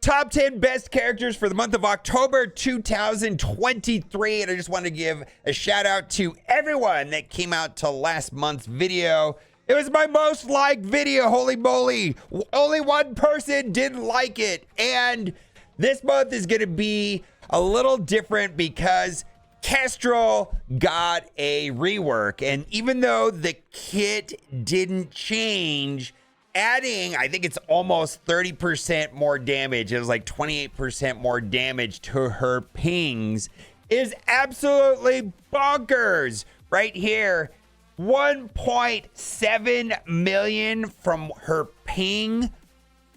top 10 best characters for the month of October 2023. And I just want to give a shout out to everyone that came out to last month's video. It was my most liked video, holy moly. Only one person didn't like it. And this month is going to be a little different because Kestrel got a rework. And even though the kit didn't change, adding, I think it's almost 30% more damage. It was like 28% more damage to her pings is absolutely bonkers. Right here, 1.7 million from her ping.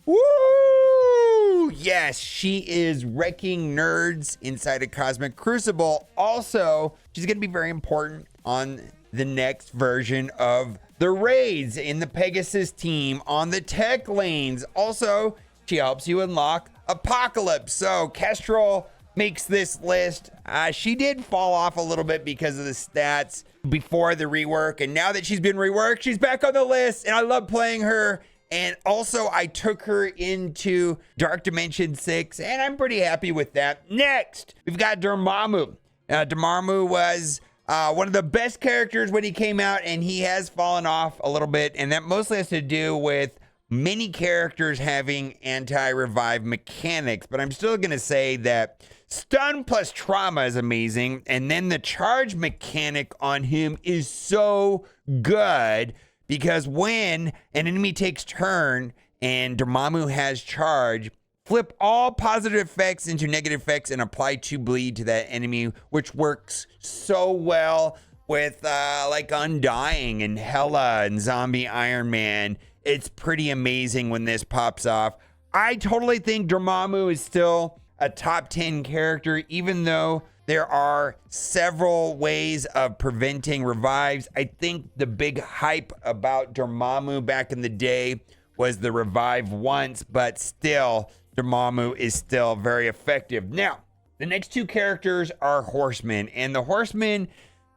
Woo! Yes, she is wrecking nerds inside of Cosmic Crucible. Also, she's going to be very important on the next version of the raids in the Pegasus team on the tech lanes. Also, she helps you unlock Apocalypse. So Kestrel makes this list. She did fall off a little bit because of the stats before the rework. And now that she's been reworked, she's back on the list. And I love playing her. And also, I took her into Dark Dimension 6. And I'm pretty happy with that. Next, we've got Dormammu. Dormammu was one of the best characters when he came out, and he has fallen off a little bit, and that mostly has to do with many characters having anti-revive mechanics, but I'm still going to say that stun plus trauma is amazing, and then the charge mechanic on him is so good, because when an enemy takes turn and Dormammu has charge, flip all positive effects into negative effects and apply 2 bleed to that enemy, which works so well with like Undying and Hela and Zombie Iron Man. It's pretty amazing when this pops off. I totally think Dormammu is still a top 10 character, even though there are several ways of preventing revives. I think the big hype about Dormammu back in the day was the revive once, but still, Dormammu is still very effective. Now, the next two characters are horsemen, and the horsemen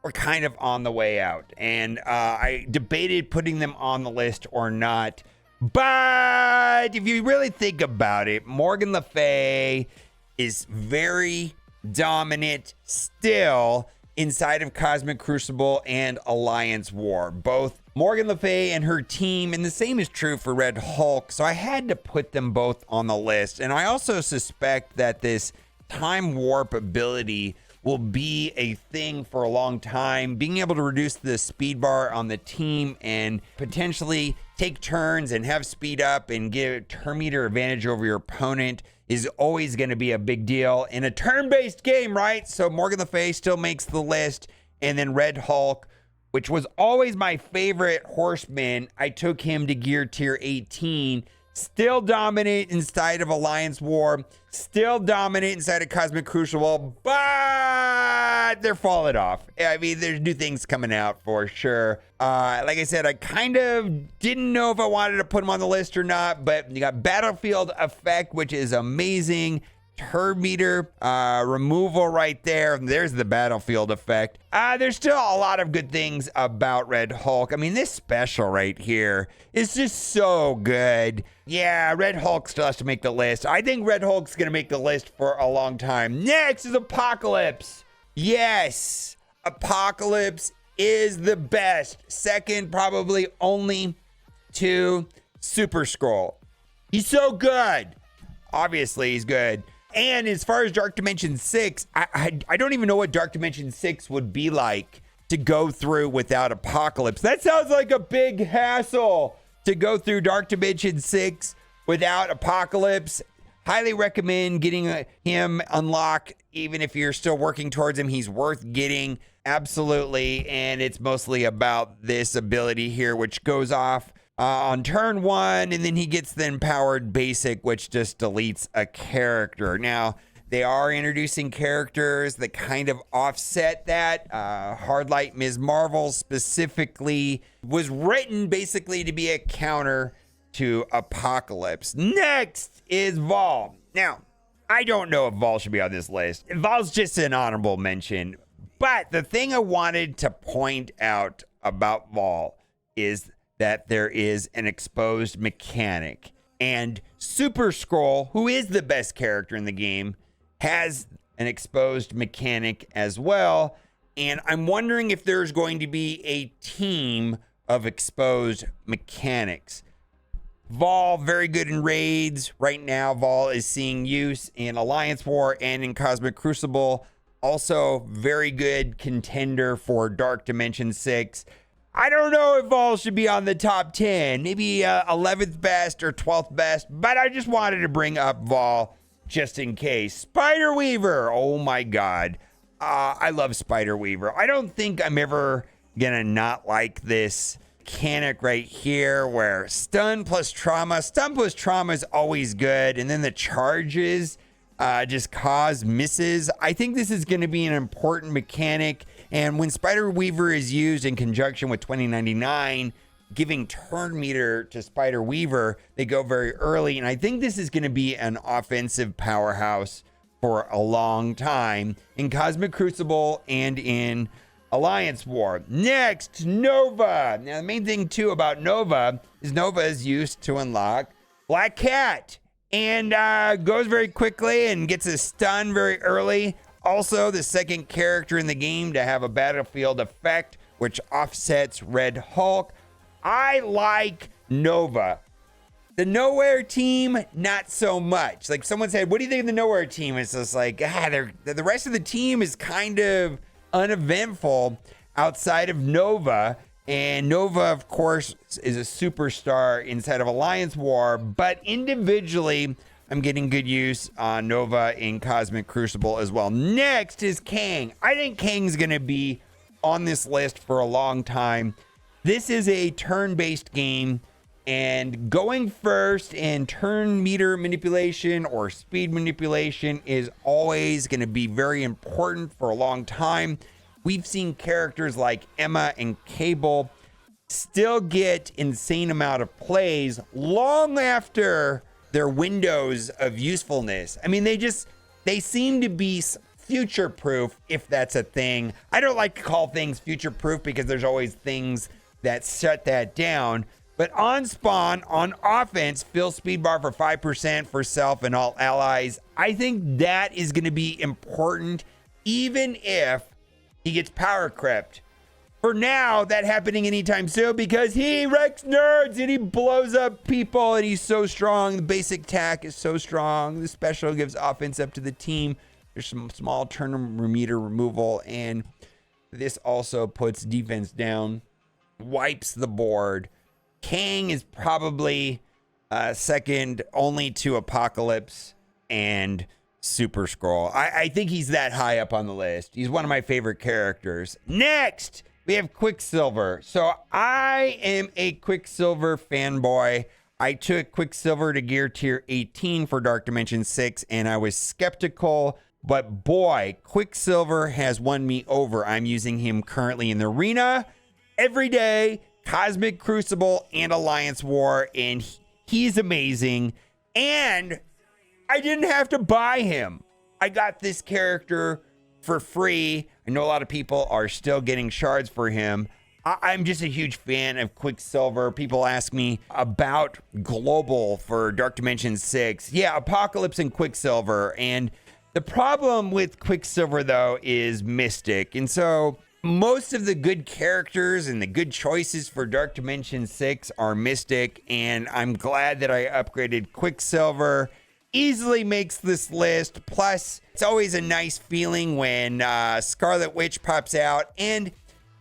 were kind of on the way out, and I debated putting them on the list or not, but if you really think about it, Morgan Le Fay is very dominant still inside of Cosmic Crucible and Alliance War. Both Morgan Le Fay and her team, and the same is true for Red Hulk, so I had to put them both on the list. And I also suspect that this time warp ability will be a thing for a long time. Being able to reduce the speed bar on the team and potentially take turns and have speed up and give turn meter advantage over your opponent is always going to be a big deal in a turn-based game, right? So Morgan Le Fay still makes the list. And then Red Hulk, which was always my favorite horseman, I took him to gear tier 18. Still dominant inside of Alliance War. Still dominant inside of Cosmic Crucible. But they're falling off. I mean, there's new things coming out for sure. Like I said, I kind of didn't know if I wanted to put them on the list or not. But you got Battlefield Effect, which is amazing. Turn meter removal right there. There's the Battlefield Effect. There's still a lot of good things about Red Hulk. I mean, this special right here is just so good. Yeah, Red Hulk still has to make the list. I think Red Hulk's going to make the list for a long time. Next is Apocalypse. Yes, Apocalypse is the best. Second, probably only to Super Skrull. He's so good. Obviously, he's good. And as far as Dark Dimension 6, I don't even know what Dark Dimension 6 would be like to go through without Apocalypse. That sounds like a big hassle to go through Dark Dimension 6 without Apocalypse. Highly recommend getting him unlocked, even if you're still working towards him. He's worth getting, absolutely. And it's mostly about this ability here, which goes off on turn 1, and then he gets the empowered basic, which just deletes a character. Now, they are introducing characters that kind of offset that. Hardlight Ms. Marvel specifically was written basically to be a counter to Apocalypse. Next is Vol. Now, I don't know if Vol should be on this list. Vol's just an honorable mention. But the thing I wanted to point out about Vol is that there is an exposed mechanic. And Super Scroll, who is the best character in the game, has an exposed mechanic as well. And I'm wondering if there's going to be a team of exposed mechanics. Vol, very good in raids. Right now, Vol is seeing use in Alliance War and in Cosmic Crucible. Also, very good contender for Dark Dimension 6. I don't know if Vol should be on the top 10, maybe 11th best or 12th best, but I just wanted to bring up Vol just in case. Spider Weaver, oh my God. I love Spider Weaver. I don't think I'm ever gonna not like this mechanic right here where stun plus trauma is always good, and then the charges just cause misses. I think this is going to be an important mechanic, and when Spider Weaver is used in conjunction with 2099 giving turn meter to Spider Weaver, they go very early, and I think this is going to be an offensive powerhouse for a long time in Cosmic Crucible and in Alliance War. Next, Nova. Now, the main thing, too, about Nova is used to unlock Black Cat and goes very quickly and gets a stun very early. Also, the second character in the game to have a battlefield effect, which offsets Red Hulk. I like Nova. The Nowhere team, not so much. Like someone said, what do you think of the Nowhere team? It's just like, the rest of the team is kind of uneventful outside of Nova. And Nova, of course, is a superstar inside of Alliance War, but individually, I'm getting good use on Nova in Cosmic Crucible as well. Next is Kang. I think Kang's going to be on this list for a long time. This is a turn-based game, and going first in turn meter manipulation or speed manipulation is always going to be very important for a long time. We've seen characters like Emma and Cable still get insane amount of plays long after their windows of usefulness. I mean, they seem to be future proof, if that's a thing. I don't like to call things future proof because there's always things that shut that down. But on spawn, on offense, fill speed bar for 5% for self and all allies. I think that is going to be important, even if he gets power crept. For now, that happening anytime soon because he wrecks nerds and he blows up people and he's so strong. The basic attack is so strong. The special gives offense up to the team. There's some small turn meter removal, and this also puts defense down, wipes the board. Kang is probably second only to Apocalypse and Super Skrull. I think he's that high up on the list. He's one of my favorite characters. Next, we have Quicksilver. So I am a Quicksilver fanboy. I took Quicksilver to gear tier 18 for Dark Dimension 6, and I was skeptical. But boy, Quicksilver has won me over. I'm using him currently in the arena every day. Cosmic Crucible and Alliance War, and he's amazing. And I didn't have to buy him. I got this character for free. I know a lot of people are still getting shards for him. I'm just a huge fan of Quicksilver. People ask me about global for Dark Dimension 6. Yeah, Apocalypse and Quicksilver. And the problem with Quicksilver, though, is Mystic. And so most of the good characters and the good choices for Dark Dimension 6 are Mystic, and I'm glad that I upgraded Quicksilver. Easily makes this list. Plus, it's always a nice feeling when Scarlet Witch pops out, and,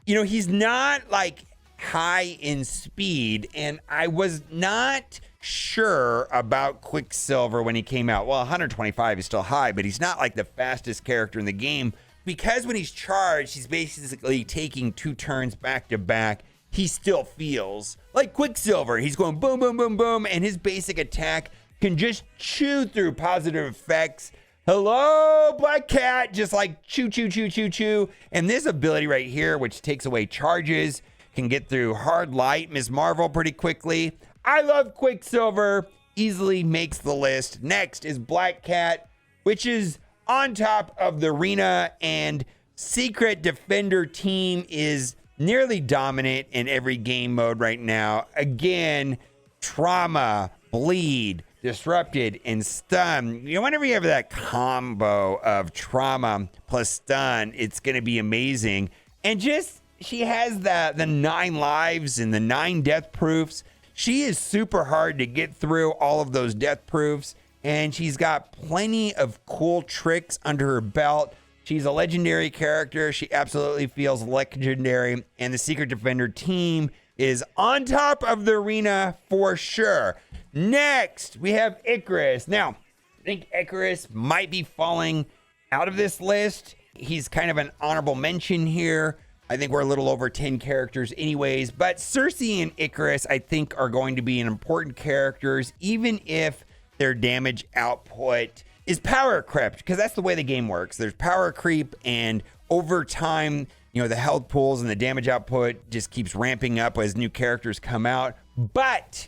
you know, he's not, like, high in speed, and I was not sure about Quicksilver when he came out. Well, 125 is still high, but he's not, like, the fastest character in the game. Because when he's charged, he's basically taking 2 turns back to back. He still feels like Quicksilver. He's going boom, boom, boom, boom, and his basic attack can just chew through positive effects. Hello, Black Cat, just like chew, chew, chew, chew, chew. And this ability right here, which takes away charges, can get through Hard Light, Ms. Marvel pretty quickly. I love Quicksilver. Easily makes the list. Next is Black Cat, which is on top of the arena, and Secret Defender team is nearly dominant in every game mode right now. Again, trauma, bleed, disrupted, and stun. You know, whenever you have that combo of trauma plus stun, it's going to be amazing. And just, she has the 9 lives and the 9 death proofs. She is super hard to get through all of those death proofs. And she's got plenty of cool tricks under her belt. She's a legendary character. She absolutely feels legendary. And the Secret Defender team is on top of the arena for sure. Next, we have Icarus. Now, I think Icarus might be falling out of this list. He's kind of an honorable mention here. I think we're a little over 10 characters anyways. But Cersei and Icarus, I think, are going to be important characters, even if their damage output is power crept, because that's the way the game works. There's power creep, and over time, you know, the health pools and the damage output just keeps ramping up as new characters come out. But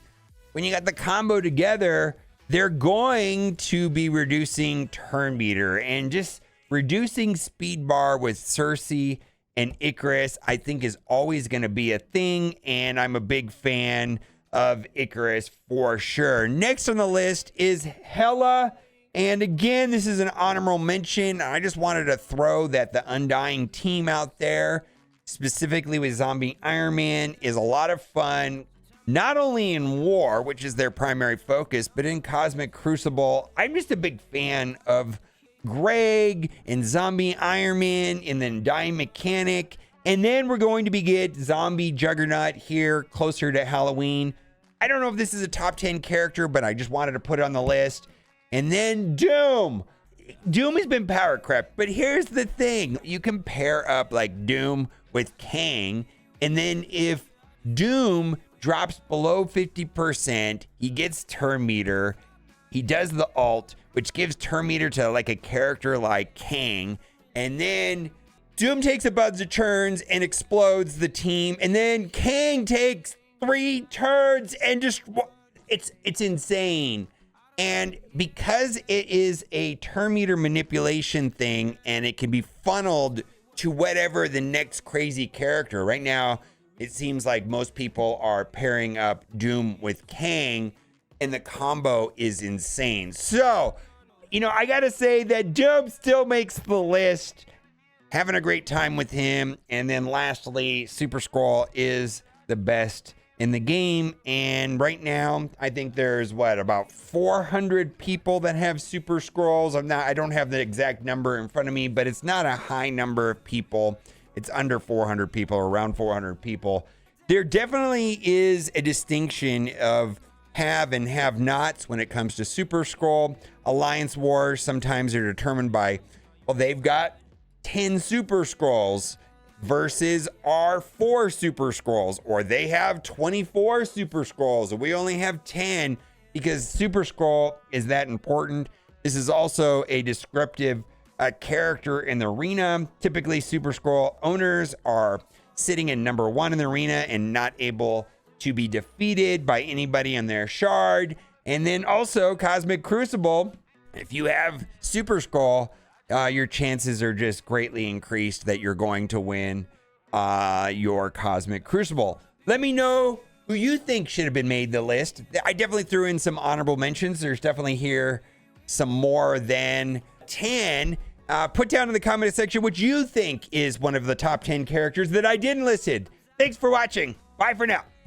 when you got the combo together, they're going to be reducing turn meter, and just reducing speed bar with Cersei and Icarus, I think, is always going to be a thing, and I'm a big fan of Icarus for sure. Next on the list is Hela. And again, this is an honorable mention. I just wanted to throw that the Undying team out there, specifically with Zombie Iron Man, is a lot of fun, not only in war, which is their primary focus, but in Cosmic Crucible. I'm just a big fan of Greg and Zombie Iron Man and then Undying Mechanic. And then we're going to get Zombie Juggernaut here closer to Halloween. I don't know if this is a top 10 character, but I just wanted to put it on the list. And then Doom. Doom has been power crept, but here's the thing. You can pair up like Doom with Kang, and then if Doom drops below 50%, he gets turn meter. He does the ult, which gives turn meter to like a character like Kang, and then Doom takes a bunch of turns and explodes the team, and then Kang takes 3 turns and just, it's insane. And because it is a turn meter manipulation thing, and it can be funneled to whatever the next crazy character. Right now, it seems like most people are pairing up Doom with Kang, and the combo is insane. So, you know, I gotta say that Doom still makes the list. Having a great time with him. And then lastly, Super Skrull is the best in the game, and right now I think there's about 400 people that have Super Skrulls. I don't have the exact number in front of me, but it's not a high number of people. It's under 400 people, around 400 people. There definitely is a distinction of have and have nots when it comes to Super Skrull. Alliance wars sometimes are determined by, well, they've got 10 Super Skrulls versus our 4 Super Skrulls, or they have 24 Super Skrulls and we only have 10, because Super Skrull is that important. This is also a descriptive character in the arena. Typically, Super Skrull owners are sitting in number 1 in the arena and not able to be defeated by anybody in their shard. And then also Cosmic Crucible, if you have Super Skrull, your chances are just greatly increased that you're going to win your Cosmic Crucible. Let me know who you think should have been made the list. I definitely threw in some honorable mentions. There's definitely here some more than 10. Put down in the comment section what you think is one of the top 10 characters that I didn't listed. Thanks for watching. Bye for now.